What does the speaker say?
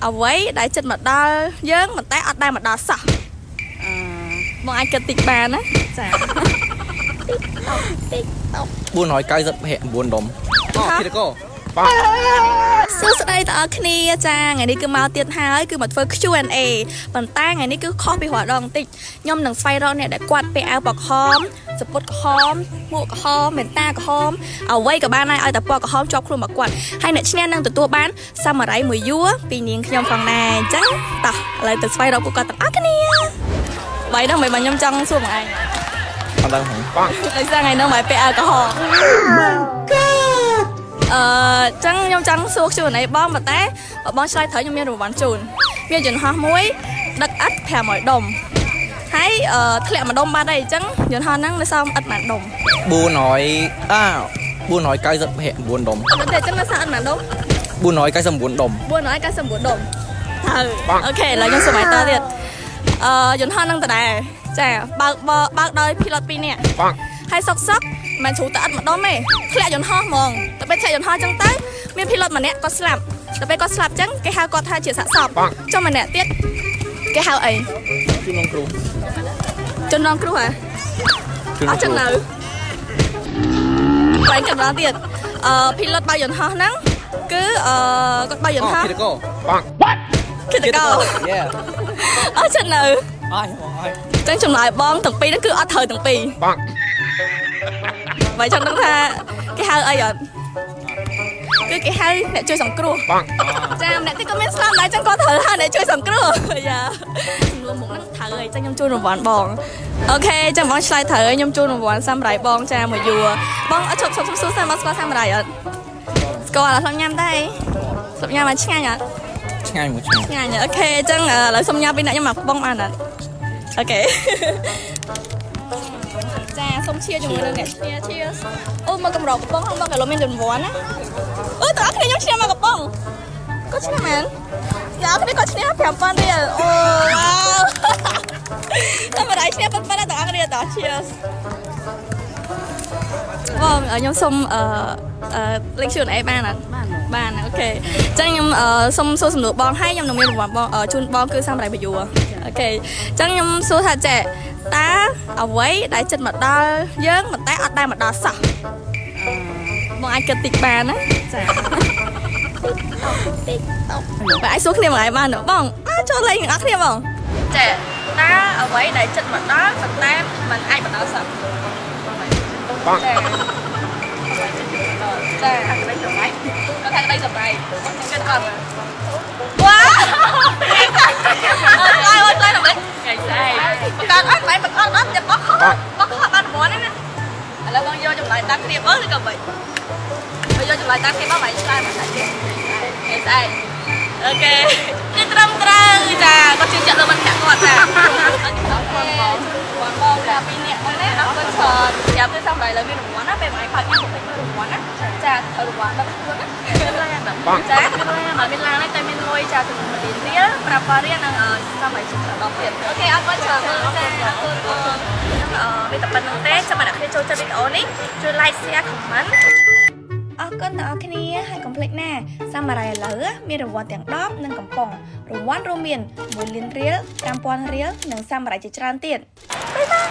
អ្វីដែលចិត្តមកដល់យើងប៉ុន្តែអត់ដែលមកដល់សោះបងអាចគិតតិចបានណាចា499ដុំគិតកោសួស្តីបងប្អូនគ្នាចាថ្ងៃនេះគឺមកទៀតហើយគឺមកធ្វើ Q&A ប៉ុន្តែថ្ងៃនេះគឺខុសពីរាល់ដងបន្តិចខ្ញុំនឹងស្វែងរកអ្នកដែលគាត់ពាក់អាវពណ៌ក្រហមសពុតក្រហមមួកក្រហមមែនតាក្រហមអ្វីក៏បានដែរឲ្យតែពណ៌ក្រហមជាប់ខ្លួនមកគាត់ហើយអ្នកឈ្នះនឹងទទួលបានសាមរ័យមួយយួរពីនាងខ្ញុំផងដែរអញ្ចឹងតោះឥឡូវទៅស្វែងរកពួកគាត់ទាំងអស់គ្នាបាយហ្នឹងមិនខ្ញុំចង់សួរបងឯងអត់ដឹងហ៎ដោយសារថ្ងៃហ្នឹងមិនពាក់អាវក្រហមចឹងខ្ញុំចង់សួរQ&Aបងប៉ុន្តែបងឆ្លើយត្រូវខ្ញុំមានរង្វាន់ជូនមានយន្តហោះមួយដឹកឥដ្ឋ500ដុំហើយធ្លាក់មួយដុំបាត់ហើយអញ្ចឹងយន្តហោះហ្នឹងនៅសល់ឥដ្ឋប៉ុន្មានដុំ499ដុំអត់ទេអញ្ចឹងនៅសល់ឥដ្ឋប៉ុន្មានដុំ499ដុំ499ដុំត្រូវអូខេឥឡូវខ្ញុំសុំឲ្យតទៀតយន្តហោះហ្នឹងតដែរចាបើកដោយ pilot 2នាក់ហើយសុកមិនជ្រូតឥដ្ឋមួយដុំទេធ្លាក់យន្តហោះហ្មងតែពេលធ្លាក់យន្តហោះអញ្ចឹងទៅមាន pilot ម្នាក់គាត់ស្លាប់តែពេលគាត់ស្លាប់អញ្ចឹងគេហៅគាត់ថាជាសាកសពចុះម្នាក់ទៀតគេហៅអីជនរងគ្រោះហ៎អត់ចឹងនៅបែរកណ្ដាលទៀតpilot បើកយន្តហោះហ្នឹងគឺគាត់បើកយន្តហោះគិតកោអត់ចឹងនៅចឹងចម្លើយបងទាំងពីរហ្នឹងគឺអត់ត្រូវទាំងពីរបើចង់ដឹងថាគេហៅអីអត់គឺគេហៅអ្នកជួយសង្គ្រោះចាម្នាក់ទៀតក៏មានស្លាប់ដែរចឹងក៏ត្រូវហៅអ្នកជួយសង្គ្រោះយ៉ាចំនួនមុខហ្នឹងត្រូវហើយចឹងខ្ញុំជូនរង្វាន់បងអូខេចឹងបងឆ្លើយត្រូវហើយខ្ញុំជូនរង្វាន់សាមរ័យបងចាមួយយួរបងអត់ឈប់សួរតាមមកស្គាល់សាមរ័យអត់ស្គាល់អត់ខ្ញុំញ៉ាំដែរសុំញ៉ាំមកឆ្ងាញ់អត់ឆ្ងាញ់អូខេចឹងឥឡូវសុំញ៉ាំពីអ្នកខ្ញុំមកបងបានអត់អូខេចាសូមឈៀជាមួយនឹងអ្នកឈ្នះឈៀអូមកកម្រកំប៉ុងហ្នឹងមកកាលមានរង្វាន់ណាអូតើអ្នកខ្ញុំឈ្នះមកកំប៉ុងគាត់ឈ្នះមែនយ៉ាគ្នាគាត់ឈ្នះ5000រៀលអូវ៉ាវតែមិនដែរឈ្នះប៉ុណ្ណាតើអ្នកគ្នាតើឈៀបងខ្ញុំសូមលេខQ&Aបានអត់បានអូខេអញ្ចឹងខ្ញុំសូមសួរសំណួរបងហើយខ្ញុំនឹងមានរង្វាន់បងជូនបងគឺសាមរ័យមួយយួរអូខេអញ្ចឹងខ្ញុំសួរថាតើអ្វីដែលចិត្តមកដល់យើងប៉ុន្តែអត់ដែលមកដល់សោះបងអាចគិតតិចបានណាចាបើអាចសួរគ្នាមកឯងបានបងចូលលេងទាំងអស់គ្នាបងចាតើអ្វីដែលចិត្តមកដល់ប៉ុន្តែមិនអាចមកដល់សោះបងចាអត់ក្តីសម្រាប់គាត់ថាក្តីសម្រាប់គិតអត់វ៉ាអត់ឡើយដល់មិនថ្ងៃស្អែកបង្កើតអត់មិនបង្កើតអត់ចាំបោះខោបានរង្វាន់ហ្នឹងណាឥឡូវបងយកចម្លើយតាមគ្នាបងឬក៏មិនបើយកចម្លើយតាមគ្នាបងមិនឆ្លើយមកថាថ្ងៃស្អែកអូខេគឺត្រឹមត្រូវចាគាត់ជឿជាក់លើមិត្តភក្តិគាត់ចាអរគុណបងតាពីរនាក់ហ្នឹងណាអរគុណច្រើនយ៉ាប់ទៅសំដៃលើមានរង្វាន់ណាពេលបងឯងខោញ៉ាំពេញរង្វាន់ណាចាត្រូវរង្វាន់ដល់ខ្លួនណាចាគឺមានឡានតែមានលុយចាចំនួន1លានរៀល5,000រៀលនិងសំដៃជាដល់ទៀតអូខេអរគុណច្រើនចាអរគុណបងវាតែប៉ុណ្្នឹងទេចាំអ្នកគ្នាចូលចិត្តវីដេអូនេះជួយ like share comment អរគុណដល់អ្នកគ្នាហើយកុំភ្លេចណាសាមរ័យឥឡូវមានរង្វាន់ទាំង10និងកំប៉ុងរង្វាន់រួមមាន1លានរៀល 5,000រៀលនិងសាមរ័យជាច្រើនទៀតបាយបាយ